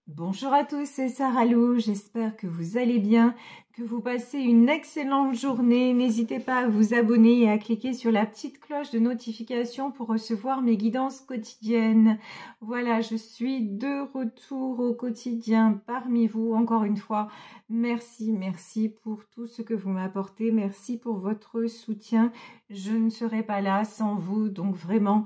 Bonjour à tous, c'est Sarah Lou, j'espère que vous allez bien, que vous passez une excellente journée. N'hésitez pas à vous abonner et à cliquer sur la petite cloche de notification pour recevoir mes guidances quotidiennes. Voilà, je suis de retour au quotidien parmi vous. Encore une fois, merci pour tout ce que vous m'apportez. Merci pour votre soutien. Je ne serais pas là sans vous, donc vraiment,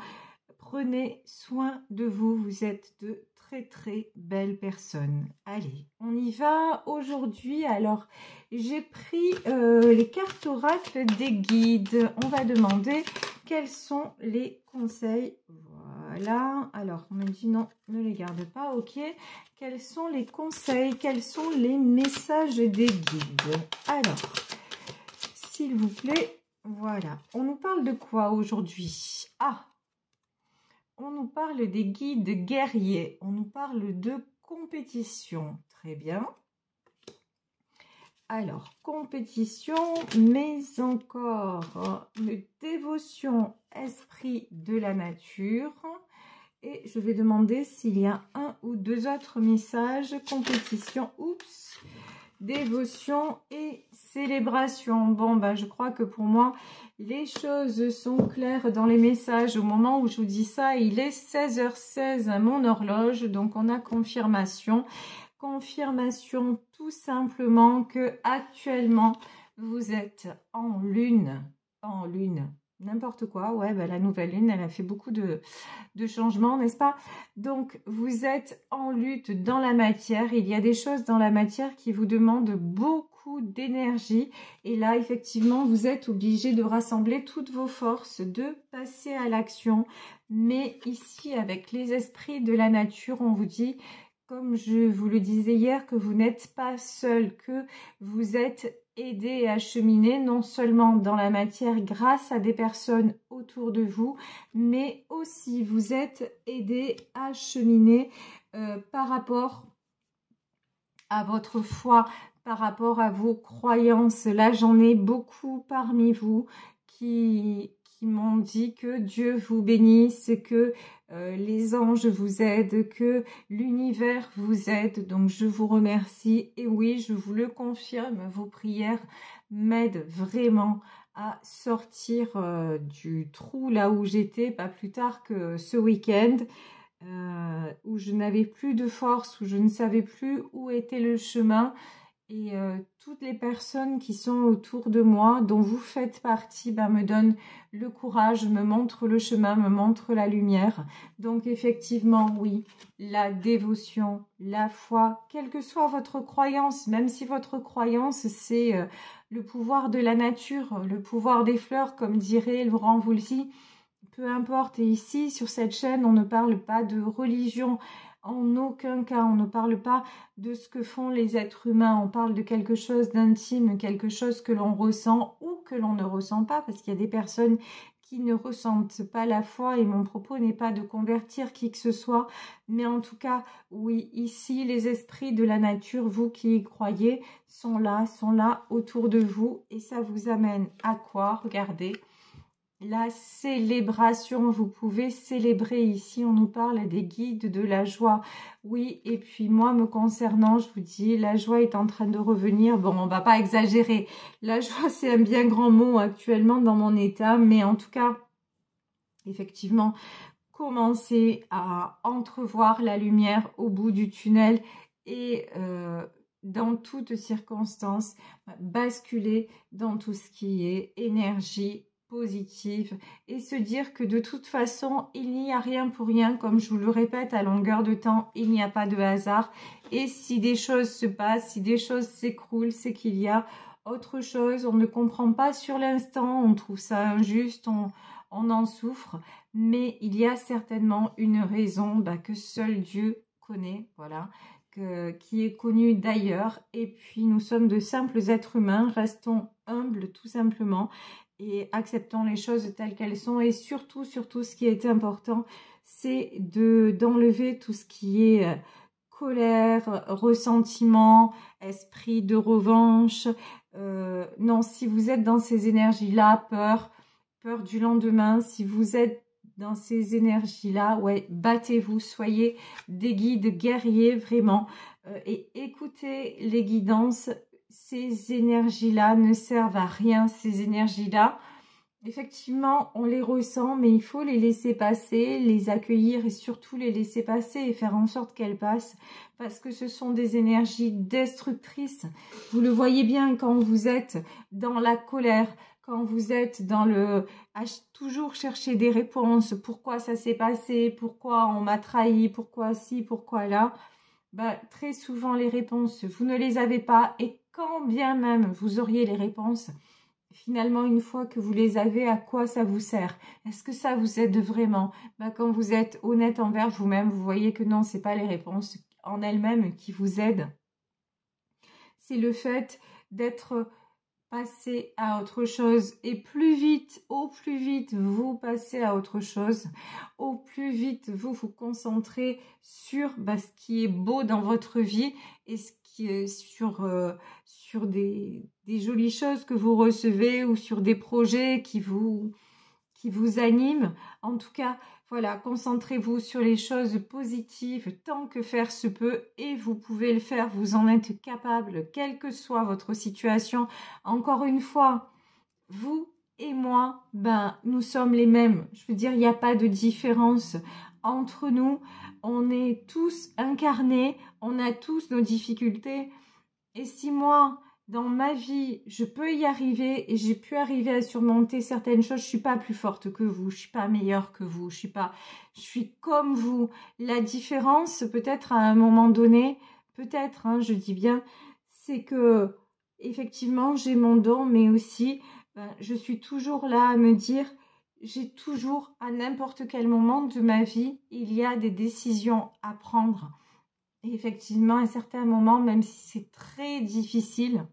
prenez soin de vous. Vous êtes de très belle personne. Allez, on y va aujourd'hui. Alors, j'ai pris les cartes oracles des guides. On va demander quels sont les conseils. Voilà. Alors, on me dit non, ne les garde pas. Ok. Quels sont les conseils? Quels sont les messages des guides? Alors, s'il vous plaît, voilà. On nous parle de quoi aujourd'hui? On nous parle des guides guerriers, on nous parle de compétition, très bien. Alors, compétition, mais encore une dévotion, esprit de la nature. Et je vais demander s'il y a un ou deux autres messages. Compétition, dévotion et célébration. Bon, je crois que pour moi, les choses sont claires dans les messages. Au moment où je vous dis ça, il est 16h16 à mon horloge. Donc, on a confirmation. Confirmation tout simplement que actuellement, vous êtes en lune. En lune. N'importe quoi. Ouais, la nouvelle lune, elle a fait beaucoup de changements, n'est-ce pas? Donc, vous êtes en lutte dans la matière. Il y a des choses dans la matière qui vous demandent beaucoup d'énergie. Et là, effectivement, vous êtes obligé de rassembler toutes vos forces, de passer à l'action. Mais ici, avec les esprits de la nature, on vous dit, comme je vous le disais hier, que vous n'êtes pas seul, que vous êtes aidé et acheminé non seulement dans la matière grâce à des personnes autour de vous, mais aussi vous êtes aidé à cheminer par rapport à votre foi, par rapport à vos croyances. Là, j'en ai beaucoup parmi vous qui m'ont dit que Dieu vous bénisse, que les anges vous aident, que l'univers vous aide. Donc, je vous remercie. Et oui, je vous le confirme, vos prières m'aident vraiment à sortir du trou là où j'étais, pas plus tard que ce week-end. Où je n'avais plus de force, où je ne savais plus où était le chemin. Et toutes les personnes qui sont autour de moi, dont vous faites partie, me donnent le courage, me montrent le chemin, me montrent la lumière. Donc effectivement, oui, la dévotion, la foi, quelle que soit votre croyance, même si votre croyance, c'est le pouvoir de la nature, le pouvoir des fleurs, comme dirait Laurent Voulzy, peu importe. Et ici, sur cette chaîne, on ne parle pas de religion. En aucun cas, on ne parle pas de ce que font les êtres humains. On parle de quelque chose d'intime, quelque chose que l'on ressent ou que l'on ne ressent pas, parce qu'il y a des personnes qui ne ressentent pas la foi, et mon propos n'est pas de convertir qui que ce soit, mais en tout cas, oui, ici, les esprits de la nature, vous qui y croyez, sont là autour de vous, et ça vous amène à quoi? Regardez. La célébration, vous pouvez célébrer. Ici, on nous parle des guides de la joie. Oui, et puis moi, me concernant, je vous dis, la joie est en train de revenir. Bon, on va pas exagérer. La joie, c'est un bien grand mot actuellement dans mon état, mais en tout cas, effectivement, commencer à entrevoir la lumière au bout du tunnel et dans toutes circonstances, basculer dans tout ce qui est énergie positive et se dire que de toute façon, il n'y a rien pour rien. Comme je vous le répète à longueur de temps, il n'y a pas de hasard. Et si des choses se passent, si des choses s'écroulent, c'est qu'il y a autre chose. On ne comprend pas sur l'instant, on trouve ça injuste, on en souffre, mais il y a certainement une raison que seul Dieu connaît, voilà, qui est connue d'ailleurs. Et puis nous sommes de simples êtres humains, restons humbles tout simplement et acceptons les choses telles qu'elles sont. Et surtout, ce qui est important, c'est d'enlever tout ce qui est colère, ressentiment, esprit de revanche. Non, si vous êtes dans ces énergies-là, peur du lendemain, si vous êtes dans ces énergies-là. Ouais, battez-vous, soyez des guides guerriers vraiment et écoutez les guidances. Ces énergies-là ne servent à rien, ces énergies-là. Effectivement, on les ressent, mais il faut les laisser passer, les accueillir et surtout les laisser passer et faire en sorte qu'elles passent parce que ce sont des énergies destructrices. Vous le voyez bien quand vous êtes dans la colère, quand vous êtes dans le à toujours chercher des réponses. Pourquoi ça s'est passé? Pourquoi on m'a trahi? Pourquoi ci? Pourquoi là? Ben, très souvent, les réponses, vous ne les avez pas et quand bien même vous auriez les réponses, finalement, une fois que vous les avez, à quoi ça vous sert? Est-ce que ça vous aide vraiment? Quand vous êtes honnête envers vous-même, vous voyez que non, ce n'est pas les réponses en elles-mêmes qui vous aident. C'est le fait d'être passé à autre chose. Et plus vite, au plus vite, vous passez à autre chose, au plus vite, vous vous concentrez sur ce qui est beau dans votre vie et ce qui est sur des jolies choses que vous recevez ou sur des projets qui vous animent. En tout cas, voilà, concentrez-vous sur les choses positives tant que faire se peut et vous pouvez le faire, vous en êtes capable, quelle que soit votre situation. Encore une fois, vous et moi, nous sommes les mêmes. Je veux dire, il n'y a pas de différence entre nous. On est tous incarnés, on a tous nos difficultés. Et si moi, dans ma vie, je peux y arriver et j'ai pu arriver à surmonter certaines choses, je ne suis pas plus forte que vous, je ne suis pas meilleure que vous, je suis comme vous. La différence, peut-être à un moment donné, peut-être, je dis bien, c'est que effectivement, j'ai mon don, mais aussi, je suis toujours là à me dire, j'ai toujours, à n'importe quel moment de ma vie, il y a des décisions à prendre. Et effectivement, à un certain moment, même si c'est très difficile,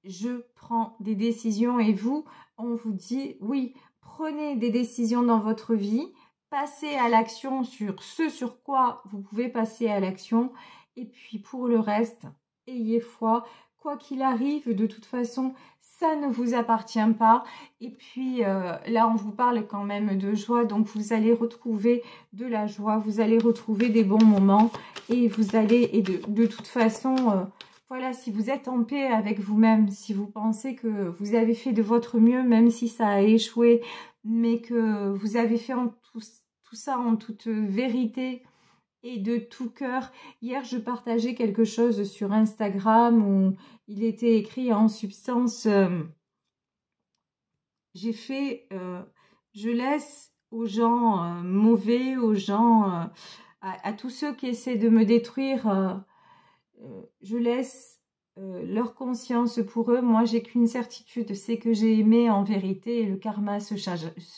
je prends des décisions et vous, on vous dit, oui, prenez des décisions dans votre vie, passez à l'action sur ce sur quoi vous pouvez passer à l'action et puis pour le reste, ayez foi, quoi qu'il arrive, de toute façon, ça ne vous appartient pas. Et puis là, on vous parle quand même de joie, donc vous allez retrouver de la joie, vous allez retrouver des bons moments et vous allez, et de toute façon... voilà, si vous êtes en paix avec vous-même, si vous pensez que vous avez fait de votre mieux, même si ça a échoué, mais que vous avez fait tout ça en toute vérité et de tout cœur. Hier, je partageais quelque chose sur Instagram où il était écrit en substance je laisse aux gens mauvais, aux gens, à tous ceux qui essaient de me détruire... je laisse leur conscience pour eux. Moi, j'ai qu'une certitude, c'est que j'ai aimé en vérité et le karma se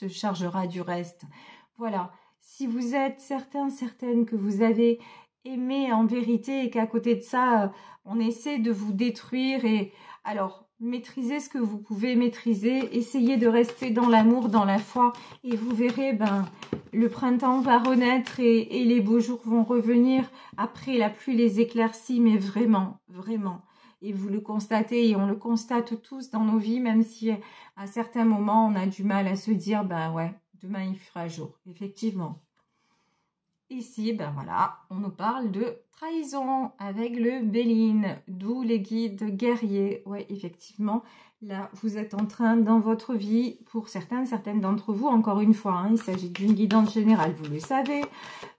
chargera du reste. Voilà. Si vous êtes certaine que vous avez aimé en vérité et qu'à côté de ça, on essaie de vous détruire alors, maîtrisez ce que vous pouvez maîtriser, essayez de rester dans l'amour, dans la foi et vous verrez, le printemps va renaître et les beaux jours vont revenir. Après, la pluie les éclaircit, mais vraiment, vraiment. Et vous le constatez et on le constate tous dans nos vies, même si à certains moments, on a du mal à se dire, ouais, demain il fera jour, effectivement. Ici, voilà, on nous parle de trahison avec le Béline, d'où les guides guerriers. Ouais, effectivement, là, vous êtes en train, dans votre vie, pour certaines d'entre vous, encore une fois, il s'agit d'une guidance générale, vous le savez.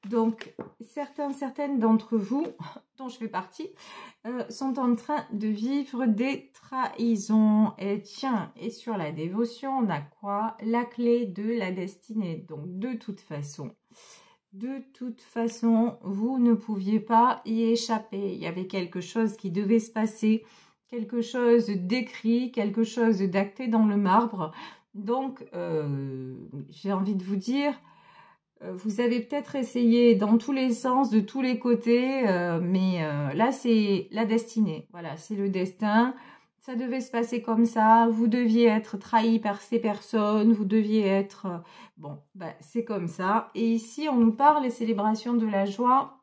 Donc, certaines d'entre vous, dont je fais partie, sont en train de vivre des trahisons. Et tiens, et sur la dévotion, on a quoi? La clé de la destinée. Donc, de toute façon, vous ne pouviez pas y échapper. Il y avait quelque chose qui devait se passer, quelque chose d'écrit, quelque chose d'acté dans le marbre. Donc, j'ai envie de vous dire, vous avez peut-être essayé dans tous les sens, de tous les côtés, mais là, c'est la destinée. Voilà, c'est le destin. Ça devait se passer comme ça, vous deviez être trahi par ces personnes, vous deviez être... c'est comme ça. Et ici, on nous parle des célébrations de la joie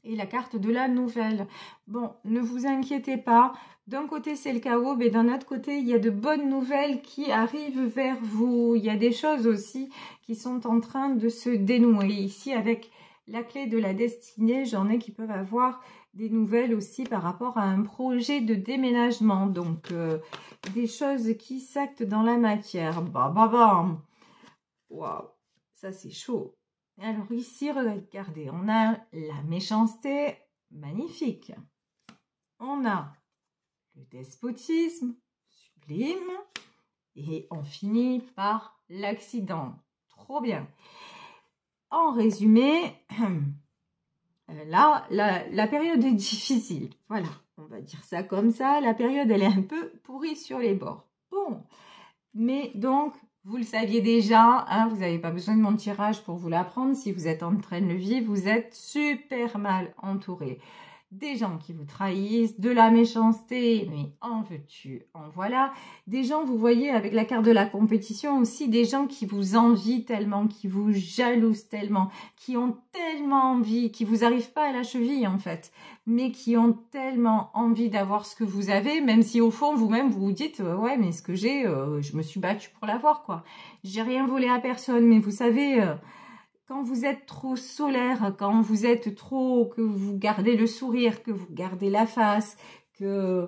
et la carte de la nouvelle. Bon, ne vous inquiétez pas. D'un côté, c'est le chaos, mais d'un autre côté, il y a de bonnes nouvelles qui arrivent vers vous. Il y a des choses aussi qui sont en train de se dénouer. Ici, avec la clé de la destinée, j'en ai qui peuvent avoir des nouvelles aussi par rapport à un projet de déménagement. Donc, des choses qui s'actent dans la matière. Bam. Waouh, ça c'est chaud. Alors ici, regardez, on a la méchanceté, magnifique. On a le despotisme, sublime. Et on finit par l'accident. Trop bien. En résumé, là, la période est difficile. Voilà, on va dire ça comme ça. La période, elle est un peu pourrie sur les bords. Bon, mais donc, vous le saviez déjà, hein, vous n'avez pas besoin de mon tirage pour vous l'apprendre. Si vous êtes en train de le vivre, vous êtes super mal entouré. Des gens qui vous trahissent, de la méchanceté, mais en veux-tu, en voilà. Des gens, vous voyez, avec la carte de la compétition aussi, des gens qui vous envient tellement, qui vous jalousent tellement, qui ont tellement envie, qui vous arrivent pas à la cheville en fait, mais qui ont tellement envie d'avoir ce que vous avez, même si au fond, vous-même, vous vous dites, ouais, mais ce que j'ai, je me suis battue pour l'avoir, quoi. J'ai rien volé à personne, mais vous savez... quand vous êtes trop solaire, quand vous êtes trop, que vous gardez le sourire, que vous gardez la face, que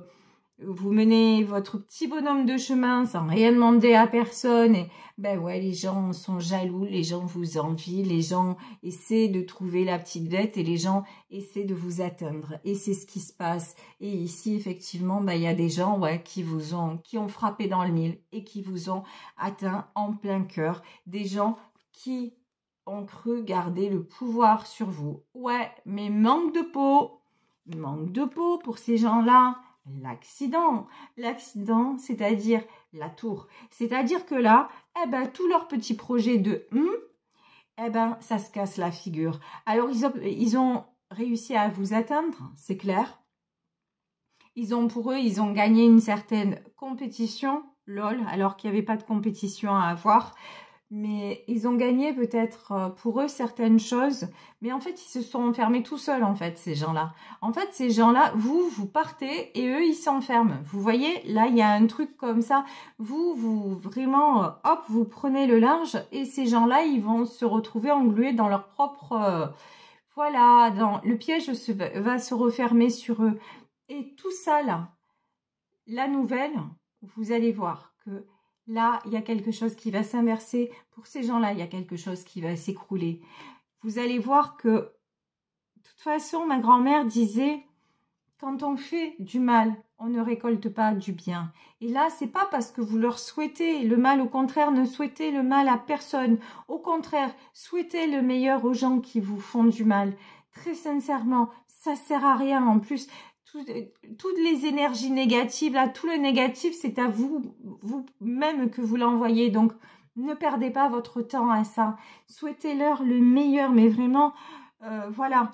vous menez votre petit bonhomme de chemin sans rien demander à personne, et ben ouais, les gens sont jaloux, les gens vous envient, les gens essaient de trouver la petite bête et les gens essaient de vous atteindre. Et c'est ce qui se passe. Et ici, effectivement, ben, il y a des gens ouais, qui ont frappé dans le mille et qui vous ont atteint en plein cœur. Des gens qui ont cru garder le pouvoir sur vous. Ouais, mais manque de peau pour ces gens-là. L'accident, c'est-à-dire la tour. C'est-à-dire que là, eh ben, tous leurs petits projets de eh ben, ça se casse la figure. Alors, ils ont réussi à vous atteindre, c'est clair. Ils ont gagné une certaine compétition, lol, alors qu'il n'y avait pas de compétition à avoir. Mais ils ont gagné peut-être pour eux certaines choses, mais en fait, ils se sont enfermés tout seuls, en fait, ces gens-là. En fait, ces gens-là, vous partez et eux, ils s'enferment. Vous voyez, là, il y a un truc comme ça. Vous vraiment, hop, vous prenez le large et ces gens-là, ils vont se retrouver englués dans leur propre... voilà, le piège va se refermer sur eux. Et tout ça, là, la nouvelle, vous allez voir que... là, il y a quelque chose qui va s'inverser. Pour ces gens-là, il y a quelque chose qui va s'écrouler. Vous allez voir que, de toute façon, ma grand-mère disait, quand on fait du mal, on ne récolte pas du bien. Et là, c'est pas parce que vous leur souhaitez le mal. Au contraire, ne souhaitez le mal à personne. Au contraire, souhaitez le meilleur aux gens qui vous font du mal. Très sincèrement, ça sert à rien. En plus, toutes les énergies négatives, là, tout le négatif, c'est à vous-même que vous l'envoyez. Donc, ne perdez pas votre temps à ça. Souhaitez-leur le meilleur, mais vraiment, voilà,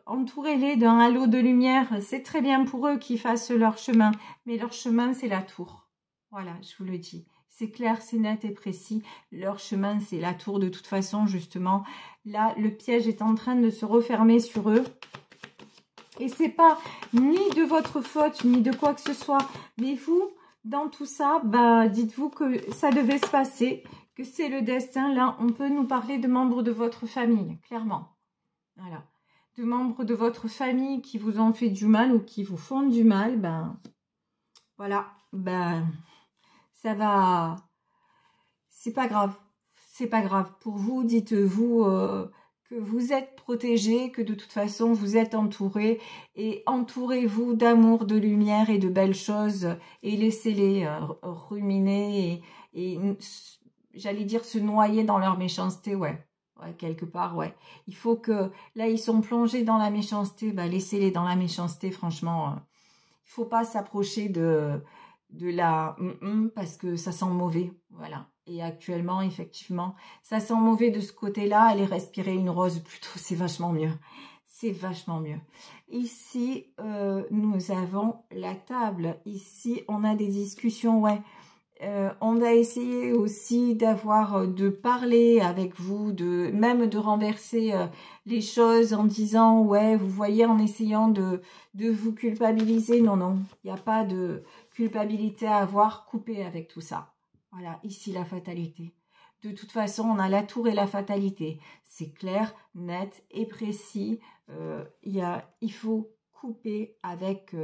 entourez-les d'un halo de lumière. C'est très bien pour eux qu'ils fassent leur chemin, mais leur chemin, c'est la tour. Voilà, je vous le dis. C'est clair, c'est net et précis. Leur chemin, c'est la tour. De toute façon, justement, là, le piège est en train de se refermer sur eux. Et c'est pas ni de votre faute, ni de quoi que ce soit. Mais vous, dans tout ça, bah, dites-vous que ça devait se passer, que c'est le destin. Là, on peut nous parler de membres de votre famille, clairement. Voilà. De membres de votre famille qui vous ont fait du mal ou qui vous font du mal, ben, voilà, ben, ça va... c'est pas grave. C'est pas grave. Pour vous, dites-vous... que vous êtes protégé, que de toute façon vous êtes entouré et entourez-vous d'amour, de lumière et de belles choses et laissez-les ruminer et j'allais dire se noyer dans leur méchanceté, ouais, quelque part, ouais. Il faut que, là ils sont plongés dans la méchanceté, bah, laissez-les dans la méchanceté, franchement, il faut pas s'approcher de la parce que ça sent mauvais, voilà. Et actuellement, effectivement, ça sent mauvais de ce côté-là. Aller respirer une rose plutôt, c'est vachement mieux. C'est vachement mieux. Ici, nous avons la table. Ici, on a des discussions, ouais. On va essayer aussi de parler avec vous, même de renverser les choses en disant, ouais, vous voyez, en essayant de vous culpabiliser. Non, non, il n'y a pas de culpabilité à avoir, coupé avec tout ça. Voilà, ici la fatalité. De toute façon, on a la tour et la fatalité. C'est clair, net et précis. Il faut couper avec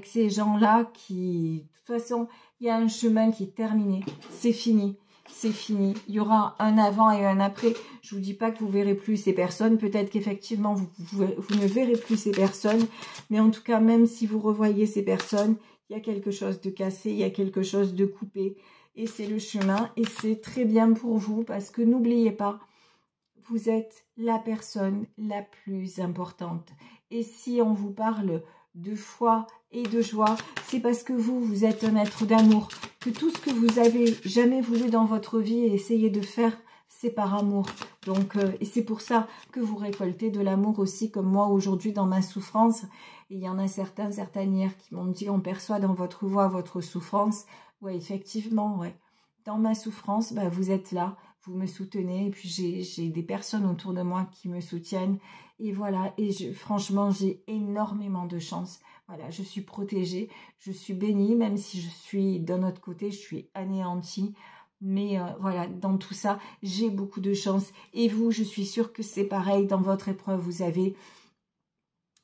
ces gens-là qui, de toute façon, il y a un chemin qui est terminé. C'est fini. C'est fini. Il y aura un avant et un après. Je vous dis pas que vous verrez plus ces personnes. Peut-être qu'effectivement, vous ne verrez plus ces personnes. Mais en tout cas, même si vous revoyez ces personnes, il y a quelque chose de cassé, il y a quelque chose de coupé. Et c'est le chemin. Et c'est très bien pour vous parce que n'oubliez pas, vous êtes la personne la plus importante. Et si on vous parle de foi et de joie, c'est parce que vous êtes un être d'amour, que tout ce que vous avez jamais voulu dans votre vie et essayé de faire, c'est par amour. Donc, et c'est pour ça que vous récoltez de l'amour aussi, comme moi aujourd'hui dans ma souffrance. Et il y en a certaines hier qui m'ont dit, on perçoit dans votre voix votre souffrance. Ouais, effectivement, ouais. Dans ma souffrance, bah, vous êtes là, vous me soutenez, et puis j'ai des personnes autour de moi qui me soutiennent. Et voilà, et franchement, j'ai énormément de chance. Voilà, je suis protégée, je suis bénie, même si je suis d'un autre côté, je suis anéantie. Mais voilà, dans tout ça, j'ai beaucoup de chance. Et vous, je suis sûre que c'est pareil. Dans votre épreuve, vous avez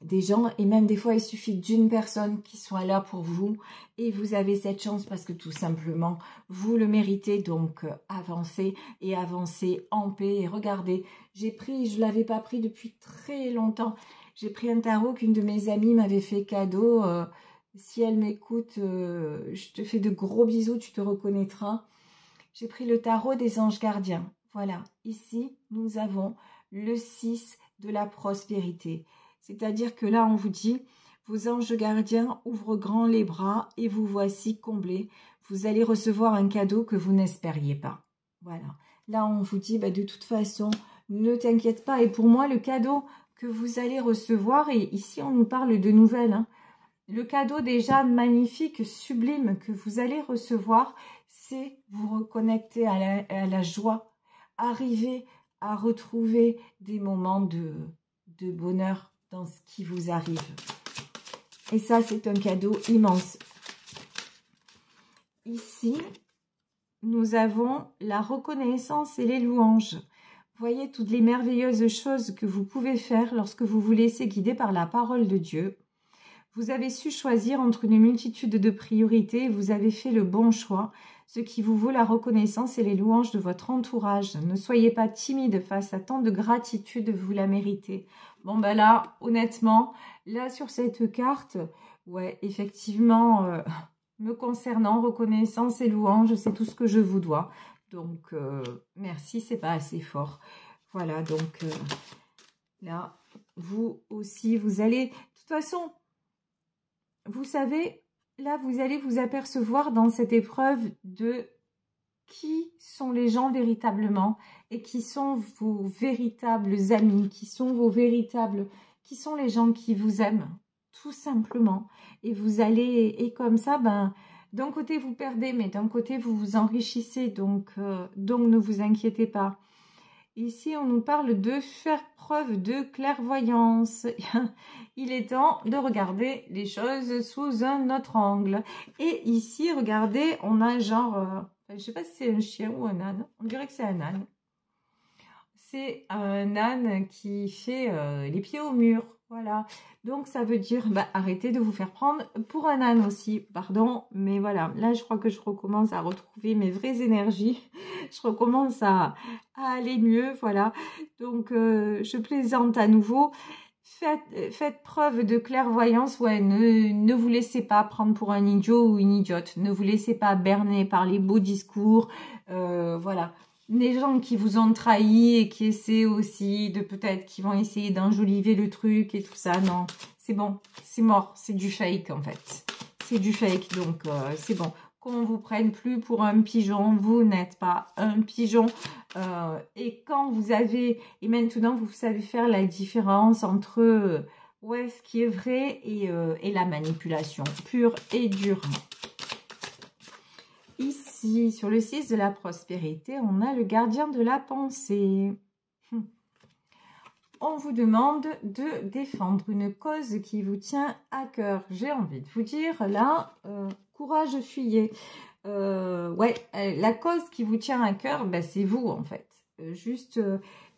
des gens, et même des fois, il suffit d'une personne qui soit là pour vous. Et vous avez cette chance parce que tout simplement, vous le méritez. Donc, avancez et avancez en paix. Et regardez, j'ai pris, je ne l'avais pas pris depuis très longtemps. J'ai pris un tarot qu'une de mes amies m'avait fait cadeau. Si elle m'écoute, je te fais de gros bisous, tu te reconnaîtras. J'ai pris le tarot des anges gardiens. Voilà, ici, nous avons le 6 de la prospérité. C'est-à-dire que là, on vous dit, vos anges gardiens ouvrent grand les bras et vous voici comblés. Vous allez recevoir un cadeau que vous n'espériez pas. Voilà. Là, on vous dit, bah, de toute façon, ne t'inquiète pas. Et pour moi, le cadeau que vous allez recevoir, et ici, on nous parle de nouvelles, hein, le cadeau déjà magnifique, sublime que vous allez recevoir, c'est vous reconnecter à la joie, arriver à retrouver des moments de bonheur dans ce qui vous arrive. Et ça, c'est un cadeau immense. Ici, nous avons la reconnaissance et les louanges. Voyez toutes les merveilleuses choses que vous pouvez faire lorsque vous vous laissez guider par la parole de Dieu. Vous avez su choisir entre une multitude de priorités et vous avez fait le bon choix, ce qui vous vaut la reconnaissance et les louanges de votre entourage. Ne soyez pas timide face à tant de gratitude, vous la méritez. Bon, ben là, honnêtement, là, sur cette carte, ouais, effectivement, me concernant, reconnaissance et louanges, c'est tout ce que je vous dois. Donc, merci, c'est pas assez fort. Voilà, donc, là, vous aussi, vous allez... De toute façon... Vous savez, là, vous allez vous apercevoir dans cette épreuve de qui sont les gens véritablement et qui sont vos véritables amis, qui sont les gens qui vous aiment, tout simplement. Et vous allez, et comme ça, ben, d'un côté, vous perdez, mais d'un côté, vous vous enrichissez, donc ne vous inquiétez pas. Ici, on nous parle de faire preuve de clairvoyance. Il est temps de regarder les choses sous un autre angle. Et ici, regardez, on a genre... je ne sais pas si c'est un chien ou un âne. On dirait que c'est un âne. C'est un âne qui fait les pieds au mur. Voilà. Donc, ça veut dire, bah, arrêtez de vous faire prendre pour un âne aussi. Pardon, mais voilà. Là, je crois que je recommence à retrouver mes vraies énergies. Je recommence à aller mieux. Voilà. Donc, je plaisante à nouveau. Faites preuve de clairvoyance. Ouais, ne vous laissez pas prendre pour un idiot ou une idiote. Ne vous laissez pas berner par les beaux discours. Voilà. Les gens qui vous ont trahi et qui essaient aussi de peut-être, qui vont essayer d'enjoliver le truc et tout ça. Non, c'est bon, c'est mort, c'est du fake en fait. C'est du fake, donc c'est bon. Qu'on vous prenne plus pour un pigeon, vous n'êtes pas un pigeon. Et quand vous avez, et maintenant vous savez faire la différence entre ouais, ce qui est vrai et la manipulation pure et dure. ici, sur le 6 de la prospérité, on a le gardien de la pensée. On vous demande de défendre une cause qui vous tient à cœur. J'ai envie de vous dire, là, courage, fuyez. La cause qui vous tient à cœur, ben, c'est vous, en fait.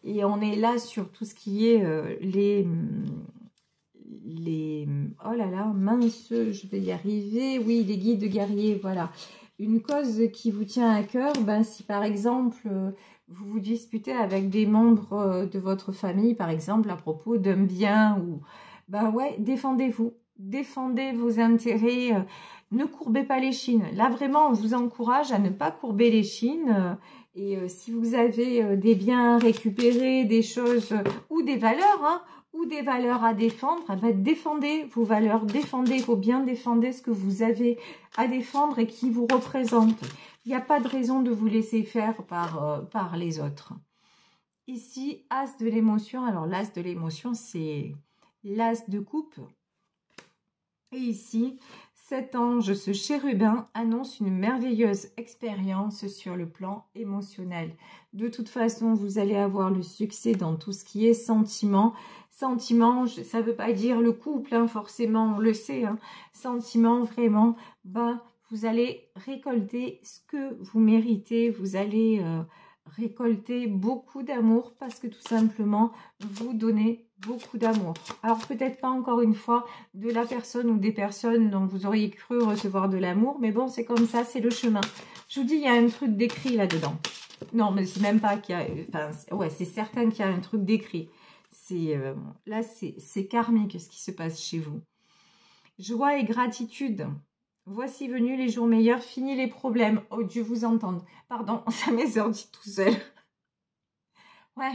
Et on est là sur tout ce qui est oh là là, mince, je vais y arriver. Oui, les guides guerriers, voilà. Une cause qui vous tient à cœur, ben, si par exemple, vous vous disputez avec des membres de votre famille, par exemple, à propos d'un bien, ou ben ouais, défendez-vous. Défendez vos intérêts. Ne courbez pas les chines. Là, vraiment, on vous encourage à ne pas courber les chines. Et si vous avez des biens récupérés, des choses ou des valeurs, hein, ou des valeurs à défendre, eh ben, défendez vos valeurs, défendez vos biens, défendez ce que vous avez à défendre et qui vous représente. Il n'y a pas de raison de vous laisser faire par les autres. Ici, As de l'émotion. Alors, l'As de l'émotion, c'est l'As de coupe. Et ici, cet ange, ce chérubin, annonce une merveilleuse expérience sur le plan émotionnel. De toute façon, vous allez avoir le succès dans tout ce qui est sentiment. Sentiment, ça ne veut pas dire le couple, hein, forcément, on le sait. Hein. Sentiment, vraiment, ben, vous allez récolter ce que vous méritez. Vous allez récolter beaucoup d'amour parce que tout simplement, vous donnez beaucoup d'amour. Alors peut-être pas encore une fois de la personne ou des personnes dont vous auriez cru recevoir de l'amour, mais bon, c'est comme ça, c'est le chemin. Je vous dis, il y a un truc d'écrit là-dedans. Non, mais c'est même pas qu'il y a... Enfin, ouais, c'est certain qu'il y a un truc d'écrit. Là, c'est karmique ce qui se passe chez vous. Joie et gratitude. Voici venus les jours meilleurs, fini les problèmes. Oh, Dieu vous entende. Pardon, ça m'est ordi tout seul. Ouais.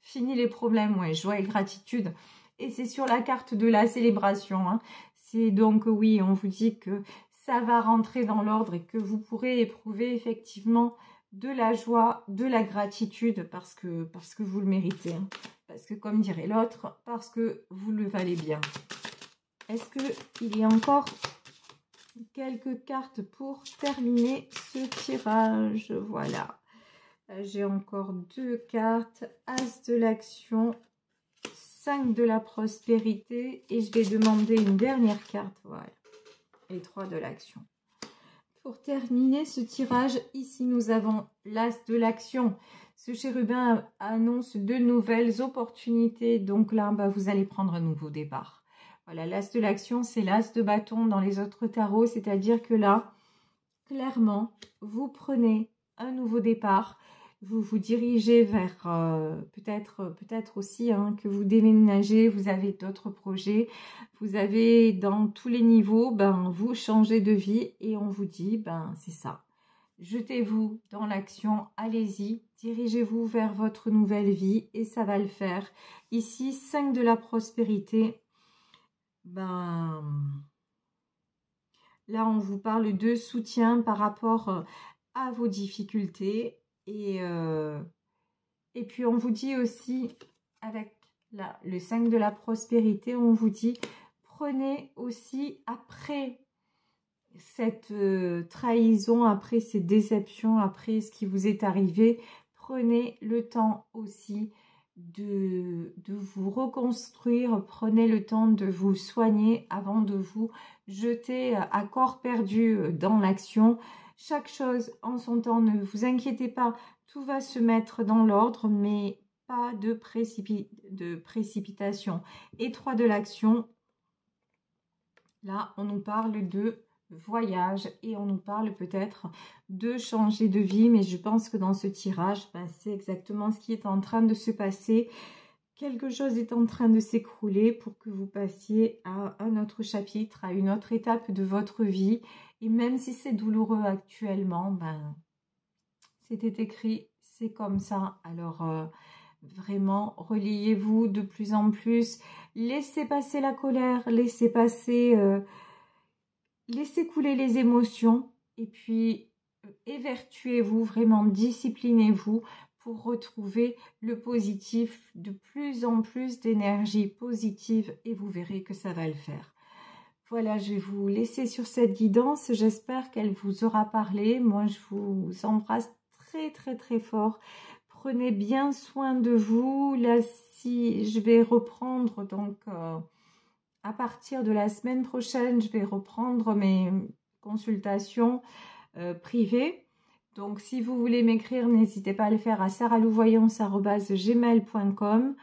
Fini les problèmes, ouais. Joie et gratitude. Et c'est sur la carte de la célébration. Hein. C'est donc, oui, on vous dit que ça va rentrer dans l'ordre et que vous pourrez éprouver effectivement de la joie, de la gratitude parce que vous le méritez. Hein. Parce que, comme dirait l'autre, parce que vous le valez bien. Est-ce qu'il y a encore quelques cartes pour terminer ce tirage? Voilà. J'ai encore 2 cartes. As de l'action, 5 de la prospérité. Et je vais demander une dernière carte. Voilà. Et 3 de l'action. Pour terminer ce tirage, ici nous avons l'As de l'action. Ce chérubin annonce de nouvelles opportunités. Donc là, bah, vous allez prendre un nouveau départ. Voilà, l'As de l'action, c'est l'As de bâton dans les autres tarots. C'est-à-dire que là, clairement, vous prenez un nouveau départ. Vous vous dirigez vers peut-être aussi hein, que vous déménagez, vous avez d'autres projets, vous avez dans tous les niveaux, ben, vous changez de vie et on vous dit, ben, c'est ça. Jetez-vous dans l'action, allez-y, dirigez-vous vers votre nouvelle vie et ça va le faire. Ici, 5 de la prospérité, ben, là on vous parle de soutien par rapport à vos difficultés. Et puis, on vous dit aussi, avec le 5 de la prospérité, on vous dit, prenez aussi, après cette trahison, après ces déceptions, après ce qui vous est arrivé, prenez le temps aussi de vous reconstruire, prenez le temps de vous soigner avant de vous jeter à corps perdu dans l'action. Chaque chose en son temps, ne vous inquiétez pas, tout va se mettre dans l'ordre, mais pas de précipitation. Et 3 de l'action, là on nous parle de voyage et on nous parle peut-être de changer de vie, mais je pense que dans ce tirage, ben, c'est exactement ce qui est en train de se passer. Quelque chose est en train de s'écrouler pour que vous passiez à un autre chapitre, à une autre étape de votre vie. Et même si c'est douloureux actuellement, ben, c'était écrit, c'est comme ça. Alors, vraiment, reliez-vous de plus en plus. Laissez passer la colère, laissez couler les émotions. Et puis, évertuez-vous, vraiment, disciplinez-vous pour retrouver le positif, de plus en plus d'énergie positive et vous verrez que ça va le faire. Voilà, je vais vous laisser sur cette guidance. J'espère qu'elle vous aura parlé. Moi, je vous embrasse très, très, très fort. Prenez bien soin de vous. Là, si je vais reprendre, donc, à partir de la semaine prochaine, je vais reprendre mes consultations privées. Donc, si vous voulez m'écrire, n'hésitez pas à le faire à saralouvoyance@gmail.com.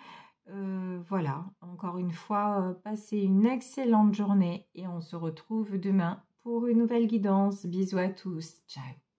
Voilà, encore une fois, passez une excellente journée et on se retrouve demain pour une nouvelle guidance. Bisous à tous, ciao.